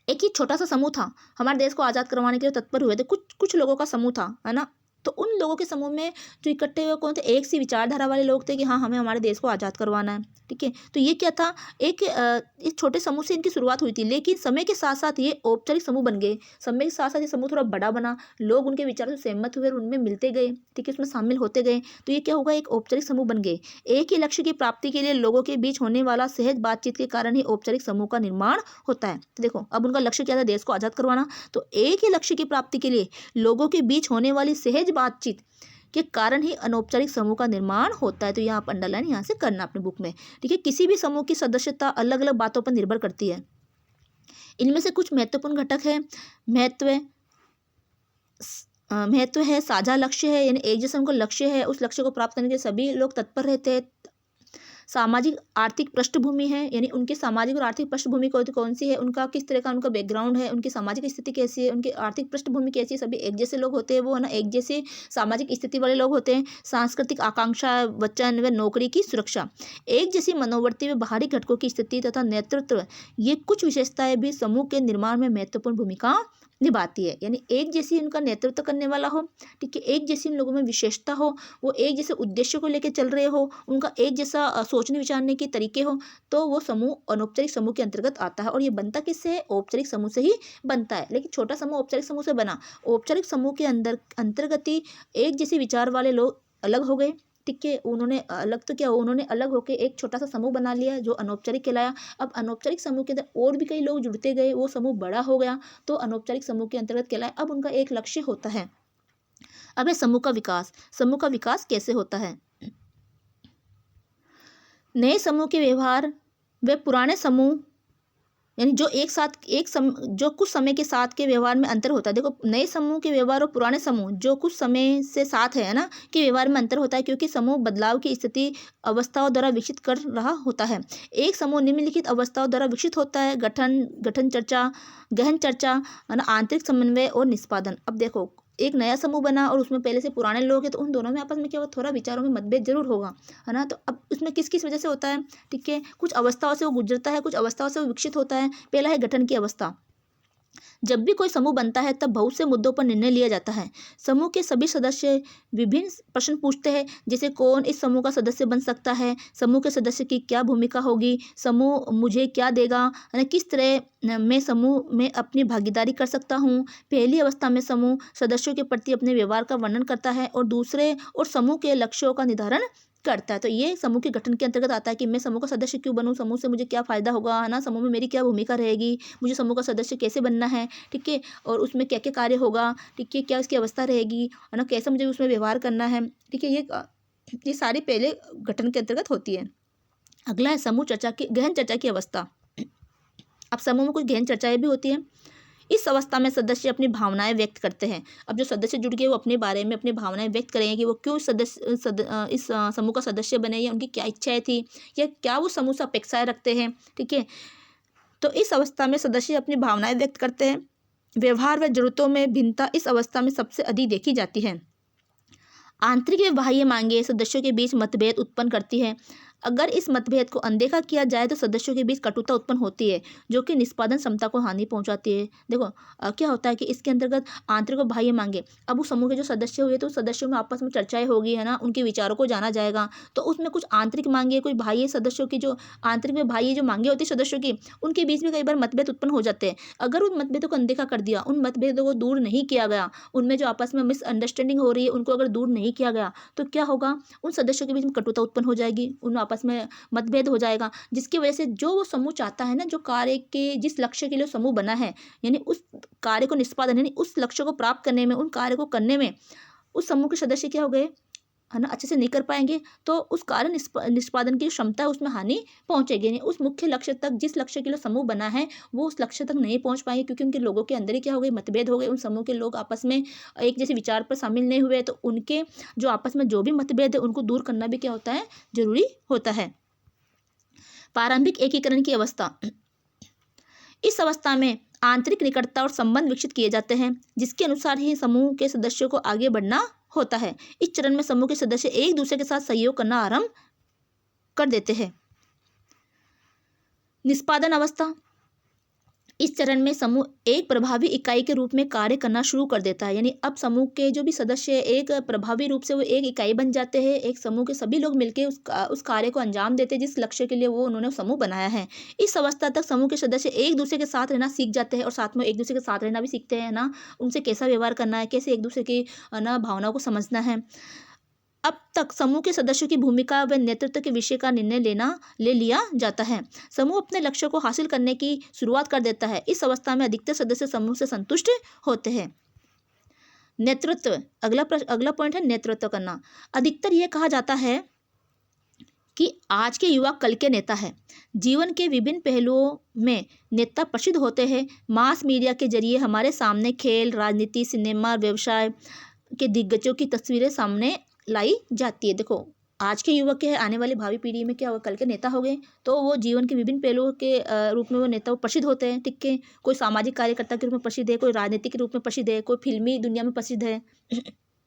एक ही छोटा सा समूह था, हमारे देश को आज़ाद करवाने के लिए तत्पर हुए थे, कुछ लोगों का समूह था, है ना। तो उन लोगों के समूह में जो इकट्ठे हुए कौन थे, एक सी विचारधारा वाले लोग थे कि हाँ हमें हमारे देश को आज़ाद करवाना है। ठीक है, तो ये क्या था, एक छोटे समूह से इनकी शुरुआत हुई थी, लेकिन समय के साथ साथ ये औपचारिक समूह बन गए। समय के साथ साथ ये समूह थोड़ा बड़ा बना, लोग उनके विचारों से सहमत हुए और उनमें मिलते गए। ठीक है, उसमें शामिल होते गए, तो ये क्या होगा, एक औपचारिक समूह बन गए। एक ही लक्ष्य की प्राप्ति के लिए लोगों के बीच होने वाला सहज बातचीत के कारण ही औपचारिक समूह का निर्माण होता है। तो देखो, अब उनका लक्ष्य क्या था, देश को आज़ाद करवाना। तो एक ही लक्ष्य की प्राप्ति के लिए लोगों के बीच होने वाली सहज बातचीत के कारण ही अनौपचारिक समूह का निर्माण होता है। तो यहाँ आप अंडरलाइन यहाँ से करना अपने बुक में। ठीक है, किसी भी समूह की सदस्यता अलग अलग बातों पर निर्भर करती है। इनमें से कुछ महत्वपूर्ण घटक है। महत्व है, साझा लक्ष्य है, यानी एक जैसा उनका लक्ष्य है, उस लक्ष्य को प्राप्त करने के लिए सभी लोग तत्पर रहते हैं। सामाजिक आर्थिक पृष्ठभूमि है, यानी उनकी सामाजिक और आर्थिक पृष्ठभूमि कौन सी है, उनका किस तरह का उनका बैकग्राउंड है, उनकी सामाजिक स्थिति कैसी है, उनकी आर्थिक पृष्ठभूमि कैसी है। सभी एक जैसे लोग होते हैं, वो है ना, एक जैसे सामाजिक स्थिति वाले लोग होते हैं। सांस्कृतिक आकांक्षा, वचन व नौकरी की सुरक्षा, एक जैसी मनोवृत्ति व बाहरी घटकों की स्थिति तथा नेतृत्व, ये कुछ विशेषताएं भी समूह के निर्माण में महत्वपूर्ण भूमिका निभाती है। यानी एक जैसी उनका नेतृत्व करने वाला हो, ठीक है, एक जैसी उन लोगों में विशेषता हो, वो एक जैसे उद्देश्य को लेकर चल रहे हो, उनका एक जैसा सोचने विचारने के तरीके हो, तो वो समूह अनौपचारिक समूह के अंतर्गत आता है। और ये बनता किससे है, औपचारिक समूह से ही बनता है। लेकिन छोटा समूह औपचारिक समूह से बना, औपचारिक समूह के अंतर्गत ही एक जैसे विचार वाले लोग अलग हो गए। ठीक है, उन्होंने अलग तो क्या, उन्होंने अलग होकर एक छोटा सा समूह बना लिया जो अनौपचारिक कहलाया। अब अनौपचारिक समूह के अंदर और भी कई लोग जुड़ते गए, वो समूह बड़ा हो गया, तो अनौपचारिक समूह के अंतर्गत कहलाया। अब उनका एक लक्ष्य होता है। अब है समूह का विकास। समूह का विकास कैसे होता है, नए समूह के व्यवहार व पुराने समूह, यानी जो जो कुछ समय के साथ के व्यवहार में अंतर होता है। देखो, नए समूह के व्यवहार और पुराने समूह जो कुछ समय से साथ है ना, के व्यवहार में अंतर होता है, क्योंकि समूह बदलाव की स्थिति अवस्थाओं द्वारा विकसित कर रहा होता है। एक समूह निम्नलिखित अवस्थाओं द्वारा विकसित होता है: गठन चर्चा, गहन चर्चा, है ना, आंतरिक समन्वय और निष्पादन। अब देखो, एक नया समूह बना और उसमें पहले से पुराने लोग हैं, तो उन दोनों में आपस में क्या होगा, थोड़ा विचारों में मतभेद जरूर होगा, है ना। तो अब उसमें किस किस वजह से होता है, ठीक है, कुछ अवस्थाओं से वो गुजरता है, कुछ अवस्थाओं से वो विकसित होता है। पहला है गठन की अवस्था। जब भी कोई समूह बनता है तब बहुत से मुद्दों पर निर्णय लिया जाता है। समूह के सभी सदस्य विभिन्न प्रश्न पूछते हैं, जैसे कौन इस समूह का सदस्य बन सकता है, समूह के सदस्य की क्या भूमिका होगी, समूह मुझे क्या देगा, है ना, किस तरह मैं समूह में अपनी भागीदारी कर सकता हूँ। पहली अवस्था में समूह सदस्यों के प्रति अपने व्यवहार का वर्णन करता है और समूह के लक्ष्यों का निर्धारण करता है। तो ये समूह के गठन के अंतर्गत आता है कि मैं समूह का सदस्य क्यों बनूं, समूह से मुझे क्या फ़ायदा होगा, है ना, समूह में मेरी क्या भूमिका रहेगी, मुझे समूह का सदस्य कैसे बनना है, ठीक है, और उसमें क्या क्या कार्य होगा, ठीक है, क्या उसकी अवस्था रहेगी, है ना, कैसा मुझे उसमें व्यवहार करना है, ठीक है। ये सारी पहले गठन के अंतर्गत होती है। अगला है समूह चर्चा की, गहन चर्चा की अवस्था। अब समूह में कुछ गहन चर्चाएं भी होती हैं। इस अवस्था में सदस्य अपनी भावनाएं व्यक्त करते हैं। अब जो सदस्य जुड़ गए वो अपने बारे में अपनी भावनाएं व्यक्त करेंगे कि वो क्यों इस समूह का सदस्य बने, या उनकी क्या इच्छाएं थी, या क्या वो समूह से अपेक्षाएं रखते हैं, ठीक है। तो इस अवस्था में सदस्य अपनी भावनाएं व्यक्त करते हैं। व्यवहार व जरूरतों में भिन्नता इस अवस्था में सबसे अधिक देखी जाती है। आंतरिक व बाह्य मांगे सदस्यों के बीच मतभेद उत्पन्न करती है। अगर इस मतभेद को अनदेखा किया जाए तो सदस्यों के बीच कटुता उत्पन्न होती है, जो कि निष्पादन क्षमता को हानि पहुंचाती है। देखो, क्या होता है कि इसके अंतर्गत आंतरिक और बाह्य मांगे, अब उस समूह के जो सदस्य हुए तो सदस्यों में आपस में चर्चाएं होगी, है ना, उनके विचारों को जाना जाएगा। तो उसमें कुछ आंतरिक मांगे, कुछ बाह्य सदस्यों की जो आंतरिक में बाह्य जो मांगे होती है सदस्यों की, उनके बीच में कई बार मतभेद उत्पन्न हो जाते हैं। अगर उन मतभेदों को अनदेखा कर दिया, उन मतभेदों को दूर नहीं किया गया, उनमें जो आपस में मिसअंडरस्टैंडिंग हो रही है उनको अगर दूर नहीं किया गया, तो क्या होगा, उन सदस्यों के बीच में कटुता उत्पन्न हो जाएगी, उन आपस में मतभेद हो जाएगा, जिसकी वजह से जो वो समूह चाहता है ना, जो कार्य के जिस लक्ष्य के लिए समूह बना है, यानी उस कार्य को निष्पादन, यानी उस लक्ष्य को प्राप्त करने में, उन कार्य को करने में उस समूह के सदस्य क्या हो गए, है ना, अच्छे से नहीं कर पाएंगे, तो उस कार्य निष्पादन की क्षमता है उसमें हानि पहुंचेगी। यानी उस मुख्य लक्ष्य तक, जिस लक्ष्य के लिए समूह बना है, वो उस लक्ष्य तक नहीं पहुंच पाएंगे, क्योंकि उनके लोगों के अंदर ही क्या हो गए, मतभेद हो गए। उन समूह के लोग आपस में एक जैसे विचार पर शामिल नहीं हुए, तो उनके जो आपस में जो भी मतभेद है उनको दूर करना भी क्या होता है, जरूरी होता है। प्रारंभिक एकीकरण की अवस्था। इस अवस्था में आंतरिक निकटता और संबंध विकसित किए जाते हैं, जिसके अनुसार ही समूह के सदस्यों को आगे बढ़ना होता है। इस चरण में समूह के सदस्य एक दूसरे के साथ सहयोग करना आरंभ कर देते हैं। निष्पादन अवस्था। इस चरण में समूह एक प्रभावी इकाई के रूप में कार्य करना शुरू कर देता है। यानी अब समूह के जो भी सदस्य है एक प्रभावी रूप से वो एक इकाई बन जाते हैं। एक समूह के सभी लोग मिलकर उस कार्य को अंजाम देते हैं जिस लक्ष्य के लिए वो उन्होंने समूह बनाया है। इस अवस्था तक समूह के सदस्य एक दूसरे के साथ रहना सीख जाते हैं और साथ में एक दूसरे के साथ रहना भी सीखते हैं ना, उनसे कैसा व्यवहार करना है, कैसे एक दूसरे की ना भावनाओं को समझना है। अब तक समूह के सदस्यों की भूमिका व नेतृत्व के विषय का निर्णय ले लिया जाता है। समूह अपने लक्ष्यों को हासिल करने की शुरुआत कर देता है। इस अवस्था में अधिकतर सदस्य समूह से संतुष्ट होते हैं। नेतृत्व, अगला पॉइंट है नेतृत्व करना। अधिकतर यह कहा जाता है कि आज के युवा कल के नेता है। जीवन के विभिन्न पहलुओं में नेता प्रसिद्ध होते हैं। मास मीडिया के जरिए हमारे सामने खेल, राजनीति, सिनेमा, व्यवसाय के दिग्गजों की तस्वीरें सामने लाई जाती है। देखो आज के युवक के आने वाली भावी पीढ़ी में क्या होगा, कल के नेता हो गए तो वो जीवन के विभिन्न पहलुओं के रूप में वो नेता प्रसिद्ध होते हैं। ठीक है, कोई सामाजिक कार्यकर्ता के रूप में प्रसिद्ध है, कोई राजनीतिक के रूप में प्रसिद्ध है, कोई फिल्मी दुनिया में प्रसिद्ध है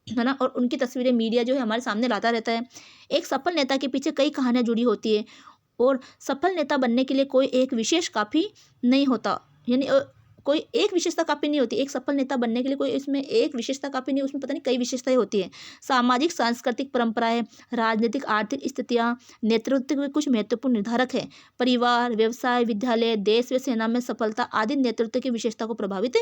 ना, और उनकी तस्वीरें मीडिया जो है हमारे सामने लाता रहता है। एक सफल नेता के पीछे कई कहानियां जुड़ी होती है और सफल नेता बनने के लिए कोई एक विशेष काफ़ी नहीं होता। यानी कोई एक विशेषता काफ़ी नहीं होती। एक सफल नेता बनने के लिए कोई इसमें एक विशेषता काफ़ी नहीं, उसमें पता नहीं कई विशेषताएं होती हैं। सामाजिक सांस्कृतिक परंपराएं, राजनीतिक आर्थिक स्थितियां नेतृत्व के कुछ महत्वपूर्ण निर्धारक हैं। परिवार, व्यवसाय, विद्यालय, देश व सेना में सफलता आदि नेतृत्व की विशेषता को प्रभावित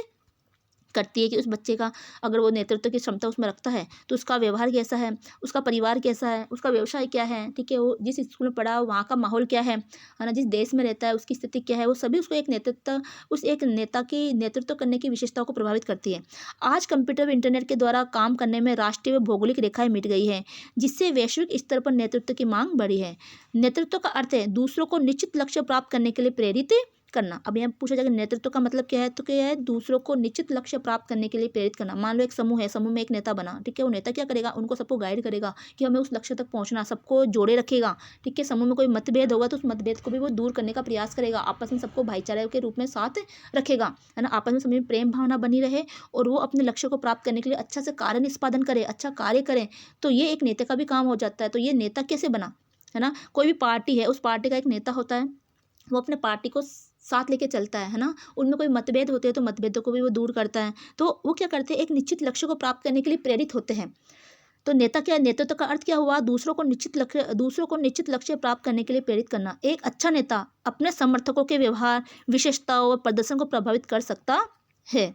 करती है कि उस बच्चे का अगर वो नेतृत्व की क्षमता उसमें रखता है तो उसका व्यवहार कैसा है, उसका परिवार कैसा है, उसका व्यवसाय क्या है। ठीक है, वो जिस स्कूल में पढ़ा है वहाँ का माहौल क्या है ना, जिस देश में रहता है उसकी स्थिति क्या है, वो सभी उसको एक नेता की नेतृत्व करने की विशेषताओं को प्रभावित करती है। आज कंप्यूटर व इंटरनेट के द्वारा काम करने में राष्ट्रीय व भौगोलिक रेखाएं मिट गई है, जिससे वैश्विक स्तर पर नेतृत्व की मांग बढ़ी है। नेतृत्व का अर्थ है दूसरों को निश्चित लक्ष्य प्राप्त करने के लिए प्रेरित करना। अब यहाँ पूछा जाएगा नेतृत्व का मतलब क्या है, तो क्या है दूसरों को निश्चित लक्ष्य प्राप्त करने के लिए प्रेरित करना। मान लो एक समूह है, समूह में एक नेता बना, ठीक है, वो नेता क्या करेगा, उनको सबको गाइड करेगा कि हमें उस लक्ष्य तक पहुंचना, सबको जोड़े रखेगा। ठीक है, समूह में कोई मतभेद होगा तो उस मतभेद को भी वो दूर करने का प्रयास करेगा, आपस में सबको भाईचारे के रूप में साथ रखेगा, है ना, आपस में समूह में प्रेम भावना बनी रहे और वो अपने लक्ष्य को प्राप्त करने के लिए अच्छा से कार्य निष्पादन करे, अच्छा कार्य करें। तो ये एक नेता का भी काम हो जाता है। तो ये नेता कैसे बना, है ना, कोई भी पार्टी है उस पार्टी का एक नेता होता है, वो अपने पार्टी को साथ लेके चलता है ना, उनमें कोई मतभेद होते हैं तो मतभेदों को भी वो दूर करता है। तो वो क्या करते हैं, एक निश्चित लक्ष्य को प्राप्त करने के लिए प्रेरित होते हैं। तो नेता क्या, नेतृत्व का अर्थ क्या हुआ, दूसरों को निश्चित लक्ष्य प्राप्त करने के लिए प्रेरित करना। एक अच्छा नेता अपने समर्थकों के व्यवहार, विशेषताओं और प्रदर्शन को प्रभावित कर सकता है।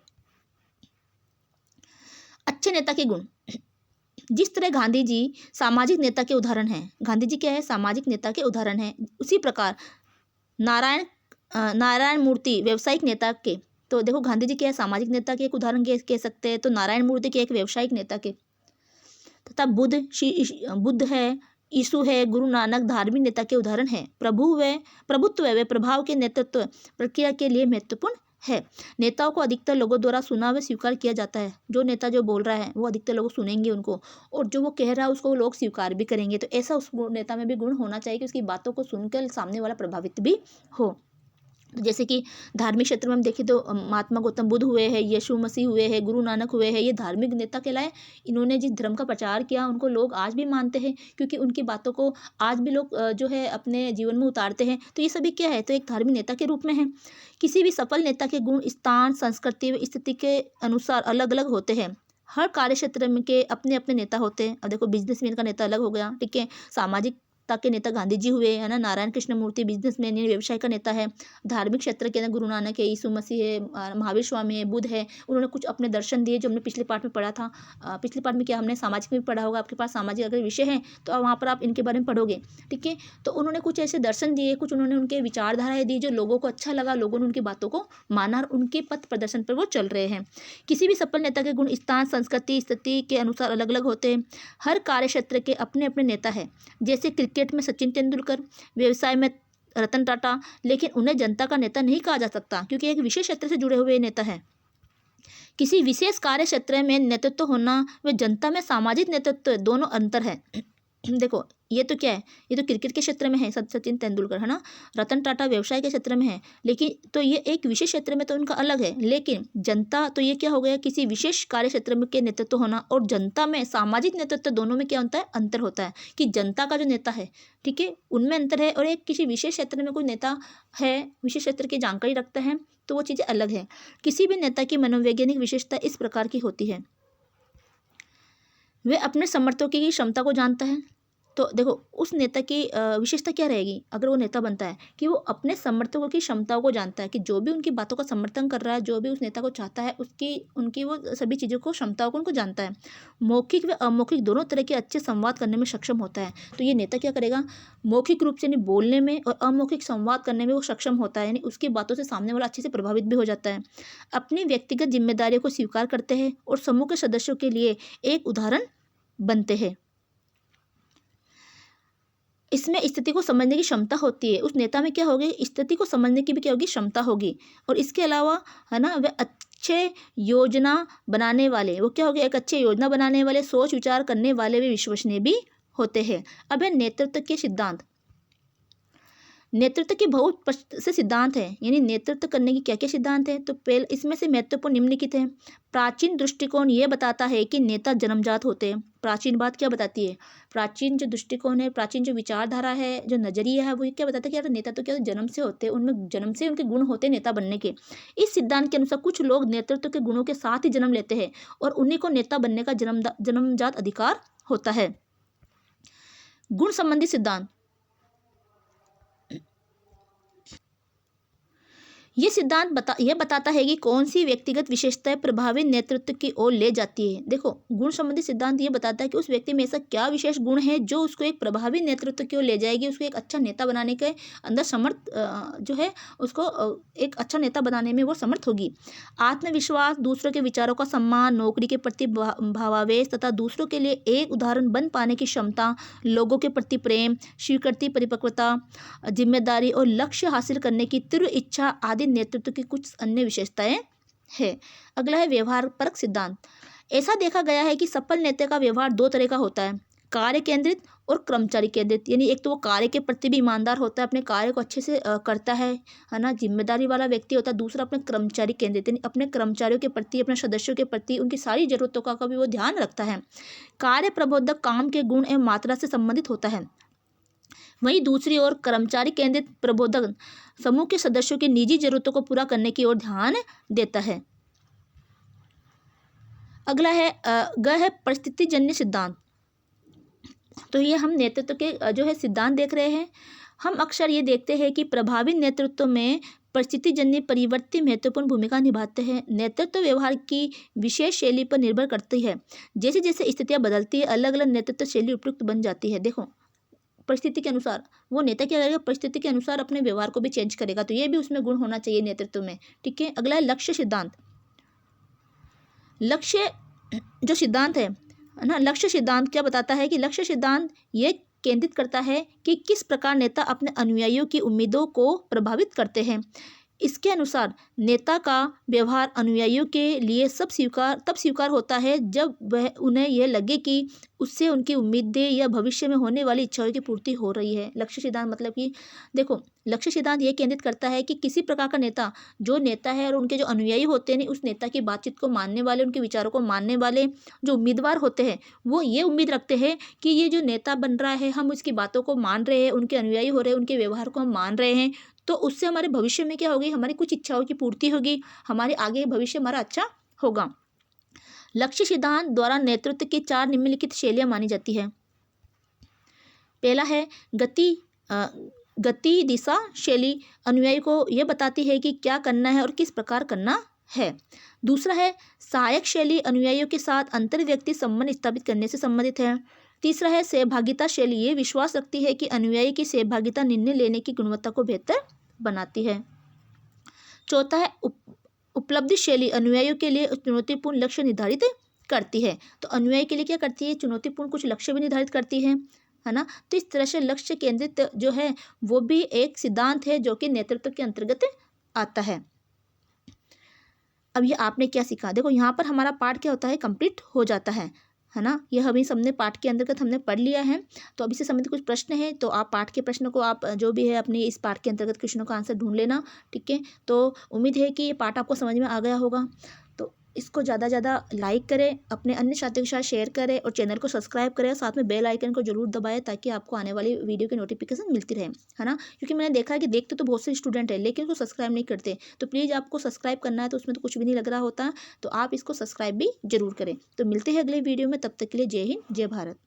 अच्छे नेता के गुण, जिस तरह गांधी जी सामाजिक नेता के उदाहरण हैं, गांधी जी क्या है, सामाजिक नेता के उदाहरण हैं, उसी प्रकार नारायण मूर्ति व्यावसायिक नेता के, तो देखो गांधी जी क्या है, सामाजिक नेता के एक उदाहरण कह सकते हैं, तो नारायण मूर्ति के एक व्यावसायिक नेता के, तथा बुद्ध है, यीशु है, गुरु नानक धार्मिक नेता के उदाहरण है। प्रभुत्व व प्रभाव के नेतृत्व प्रक्रिया के लिए महत्वपूर्ण है। नेताओं को अधिकतर लोगों द्वारा सुना व स्वीकार किया जाता है। जो नेता जो बोल रहा है वो अधिकतर लोग सुनेंगे उनको, और जो वो कह रहा है उसको वो लोग स्वीकार भी करेंगे। तो ऐसा उस नेता में भी गुण होना चाहिए कि उसकी बातों को सुनकर सामने वाला प्रभावित भी हो। जैसे कि धार्मिक क्षेत्र में हम देखें तो महात्मा गौतम बुद्ध हुए हैं, यीशु मसीह हुए हैं, गुरु नानक हुए हैं, ये धार्मिक नेता कहलाए। इन्होंने जिस धर्म का प्रचार किया उनको लोग आज भी मानते हैं, क्योंकि उनकी बातों को आज भी लोग जो है अपने जीवन में उतारते हैं। तो ये सभी क्या है, तो एक धार्मिक नेता के रूप में है। किसी भी सफल नेता के गुण स्थान, संस्कृति व स्थिति के अनुसार अलग अलग होते हैं। हर कार्य क्षेत्र में के अपने अपने नेता होते हैं। अब देखो बिजनेसमैन का नेता अलग हो गया, ठीक है, सामाजिक के नेता गांधी जी हुए, है ना, नारायण कृष्ण मूर्ति बिजनेसमैन यानी व्यवसाय का नेता है। धार्मिक क्षेत्र के अंदर गुरु नानक है, यीशु मसीह है, महावीर स्वामी है, बुद्ध है, उन्होंने कुछ अपने दर्शन दिए जो हमने पिछले पार्ट में पढ़ा था। पिछले पार्ट में क्या हमने सामाजिक में भी पढ़ा होगा, आपके पास सामाजिक अगर विषय है तो वहाँ पर आप इनके बारे में पढ़ोगे। ठीक है, तो उन्होंने कुछ ऐसे दर्शन दिए, कुछ उन्होंने उनके विचारधाराएं दी जो लोगों को अच्छा लगा, लोगों ने उनकी बातों को माना और उनके पथ प्रदर्शन पर वो चल रहे हैं। किसी भी सफल नेता के गुण स्थान, संस्कृति, स्थिति के अनुसार अलग अलग होते हैं। हर कार्य क्षेत्र के अपने अपने नेता है। जैसे क्रिकेट में सचिन तेंदुलकर, व्यवसाय में रतन टाटा, लेकिन उन्हें जनता का नेता नहीं कहा जा सकता क्योंकि एक विशेष क्षेत्र से जुड़े हुए नेता है। किसी विशेष कार्य क्षेत्र में नेतृत्व होना व जनता में सामाजिक नेतृत्व दोनों अंतर है। देखो ये तो क्या है, ये तो क्रिकेट के क्षेत्र में है, सचिन तेंदुलकर है ना, रतन टाटा व्यवसाय के क्षेत्र में है, लेकिन तो ये एक विशेष क्षेत्र में तो उनका अलग है। लेकिन जनता तो ये क्या हो गया, किसी विशेष कार्य क्षेत्र में के नेतृत्व होना और जनता में सामाजिक नेतृत्व, दोनों में क्या होता है, अंतर होता है कि जनता का जो नेता है, ठीक है, उनमें अंतर है, और एक किसी विशेष क्षेत्र में कोई नेता है, विशेष क्षेत्र की जानकारी रखता है, तो वो चीज़ें अलग है। किसी भी नेता की मनोवैज्ञानिक विशेषता इस प्रकार की होती है, वे अपने समर्थकों की क्षमता को जानता है। तो देखो उस नेता की विशेषता क्या रहेगी अगर वो नेता बनता है, कि वो अपने समर्थकों की क्षमताओं को जानता है, कि जो भी उनकी बातों का समर्थन कर रहा है, जो भी उस नेता को चाहता है, उसकी उनकी वो सभी चीज़ों को, क्षमताओं को उनको जानता है। मौखिक व अमौखिक दोनों तरह के अच्छे संवाद करने में सक्षम होता है। तो ये नेता क्या करेगा, मौखिक रूप से यानी बोलने में और अमौखिक संवाद करने में वो सक्षम होता है, यानी उसकी बातों से सामने वाला अच्छे से प्रभावित भी हो जाता है। अपनी व्यक्तिगत जिम्मेदारियों को स्वीकार करते हैं और समूह के सदस्यों के लिए एक उदाहरण बनते हैं। इसमें स्थिति को समझने की क्षमता होती है, उस नेता में क्या होगी, स्थिति को समझने की भी क्या होगी, क्षमता होगी। और इसके अलावा है ना, वे अच्छे योजना बनाने वाले, वो क्या हो गया, एक अच्छे योजना बनाने वाले, सोच विचार करने वाले, वे विश्वसनीय भी होते हैं। अब है नेतृत्व के सिद्धांत। नेतृत्व के बहुत से सिद्धांत हैं, यानी नेतृत्व करने की क्या क्या सिद्धांत हैं, तो पहले इसमें से महत्वपूर्ण निम्नलिखित हैं। प्राचीन दृष्टिकोण ये बताता है कि नेता जन्मजात होते हैं। प्राचीन बात क्या बताती है, प्राचीन जो दृष्टिकोण है, प्राचीन जो विचारधारा है, जो नजरिया है, वो ये क्या बताता है कि यार नेता तो क्या जन्म से होते हैं, उनमें जन्म से उनके गुण होते हैं नेता बनने के। इस सिद्धांत के अनुसार कुछ लोग नेतृत्व के गुणों के साथ ही जन्म लेते हैं और उन्हीं को नेता बनने का जन्मजात अधिकार होता है। गुण संबंधी सिद्धांत, ये सिद्धांत यह बताता है कि कौन सी व्यक्तिगत विशेषताएं प्रभावी नेतृत्व की ओर ले जाती है। देखो गुण संबंधी सिद्धांत ये बताता है कि उस व्यक्ति में ऐसा क्या विशेष गुण है जो उसको एक प्रभावी नेतृत्व की ओर ले जाएगी, उसको एक अच्छा नेता बनाने के अंदर समर्थ जो है, उसको एक अच्छा नेता बनाने में वो समर्थ होगी। आत्मविश्वास, दूसरों के विचारों का सम्मान, नौकरी के प्रति भावावेश तथा दूसरों के लिए एक उदाहरण बन पाने की क्षमता, लोगों के प्रति प्रेम, स्वीकृति, परिपक्वता, जिम्मेदारी और लक्ष्य हासिल करने की तीव्र इच्छा आदि नेतृत्व की कुछ अन्य विशेषताएं हैं। अगला है व्यवहार परक सिद्धांत। ऐसा देखा गया है कि सफल नेता का व्यवहार दो तरह का होता है, कार्य केंद्रित और कर्मचारी केंद्रित। यानी एक तो वो कार्य के प्रति भी ईमानदार होता है, अपने कार्य को अच्छे से करता है ना, जिम्मेदारी वाला व्यक्ति होता है। दूसरा अपने कर्मचारी केंद्रित, यानी अपने कर्मचारियों के प्रति, अपने सदस्यों के प्रति, उनकी सारी जरूरतों का भी वो ध्यान रखता है। कार्य प्रबोधक काम के गुण एवं मात्रा से संबंधित होता है। वहीं दूसरी ओर कर्मचारी केंद्रित प्रबोधक समूह के सदस्यों की निजी जरूरतों को पूरा करने की ओर ध्यान देता है। अगला है परिस्थितिजन्य सिद्धांत। तो ये हम नेतृत्व के जो है सिद्धांत देख रहे हैं। हम अक्सर ये देखते हैं कि प्रभावी नेतृत्व में परिस्थितिजन्य परिवर्तन महत्वपूर्ण भूमिका निभाते हैं। नेतृत्व व्यवहार की विशेष शैली पर निर्भर करती है। जैसे जैसे स्थितियां बदलती है, अलग अलग नेतृत्व शैली उपयुक्त बन जाती है। देखो परिस्थिति के अनुसार वो नेता क्या करेगा, परिस्थिति के अनुसार अपने व्यवहार को भी चेंज करेगा। तो ये भी उसमें गुण होना चाहिए नेतृत्व में, ठीक है। अगला है लक्ष्य सिद्धांत। लक्ष्य जो सिद्धांत है ना, लक्ष्य सिद्धांत क्या बताता है कि लक्ष्य सिद्धांत ये केंद्रित करता है कि किस प्रकार नेता अपने अनुयायियों की उम्मीदों को प्रभावित करते हैं। इसके अनुसार नेता का व्यवहार अनुयायियों के लिए तब स्वीकार होता है जब वह उन्हें यह लगे कि उससे उनकी उम्मीदें या भविष्य में होने वाली इच्छाओं की पूर्ति हो रही है। लक्ष्य सिद्धांत मतलब कि देखो लक्ष्य सिद्धांत ये केंद्रित करता है कि किसी प्रकार का नेता, जो नेता है और उनके जो अनुयायी होते हैं, उस नेता की बातचीत को मानने वाले, उनके विचारों को मानने वाले जो उम्मीदवार होते हैं, वो ये उम्मीद रखते हैं कि ये जो नेता बन रहा है, हम उसकी बातों को मान रहे हैं, उनके अनुयायी हो रहे हैं, उनके व्यवहार को हम मान रहे हैं, तो उससे हमारे भविष्य में क्या होगी, हमारी कुछ इच्छाओं की पूर्ति होगी, हमारे आगे भविष्य हमारा अच्छा होगा। लक्ष्य सिद्धांत द्वारा नेतृत्व की 4 निम्नलिखित शैलियां मानी जाती है। पहला है गति दिशा शैली, अनुयायी को यह बताती है कि क्या करना है और किस प्रकार करना है। दूसरा है सहायक शैली, अनुयायियों के साथ अंतर व्यक्ति संबंध स्थापित करने से संबंधित है। तीसरा है सहभागिता शैली, ये विश्वास रखती है कि अनुयायी की सहभागिता निर्णय लेने की गुणवत्ता को बेहतर बनाती है। चौथा है उपलब्धि शैली, अनुयायियों के लिए चुनौतीपूर्ण लक्ष्य निर्धारित करती है। तो अनुयायी के लिए क्या करती है, चुनौतीपूर्ण कुछ लक्ष्य भी निर्धारित करती है ना। तो इस तरह से लक्ष्य केंद्रित जो है वो भी एक सिद्धांत है जो कि नेतृत्व के अंतर्गत आता है। अब ये आपने क्या सीखा, देखो यहाँ पर हमारा पाठ क्या होता है, कंप्लीट हो जाता है है ना। यह हमें सबने पाठ के अंतर्गत हमने पढ़ लिया है। तो अब इससे संबंधित कुछ प्रश्न है तो आप पाठ के प्रश्न को आप जो भी है अपने इस पाठ के अंतर्गत क्वेश्चनों का आंसर ढूंढ लेना, ठीक है। तो उम्मीद है कि ये पाठ आपको समझ में आ गया होगा। तो इसको ज़्यादा ज़्यादा लाइक करें, अपने अन्य साथियों के साथ शेयर करें और चैनल को सब्सक्राइब करें, साथ में बेल आइकन को जरूर दबाएं ताकि आपको आने वाली वीडियो की नोटिफिकेशन मिलती रहे, है ना। क्योंकि मैंने देखा है कि देखते तो बहुत से स्टूडेंट हैं लेकिन उसको सब्सक्राइब नहीं करते। तो प्लीज़ आपको सब्सक्राइब करना है, तो उसमें तो कुछ भी नहीं लग रहा होता, तो आप इसको सब्सक्राइब भी जरूर करें। तो मिलते हैं अगले वीडियो में, तब तक के लिए जय हिंद जय भारत।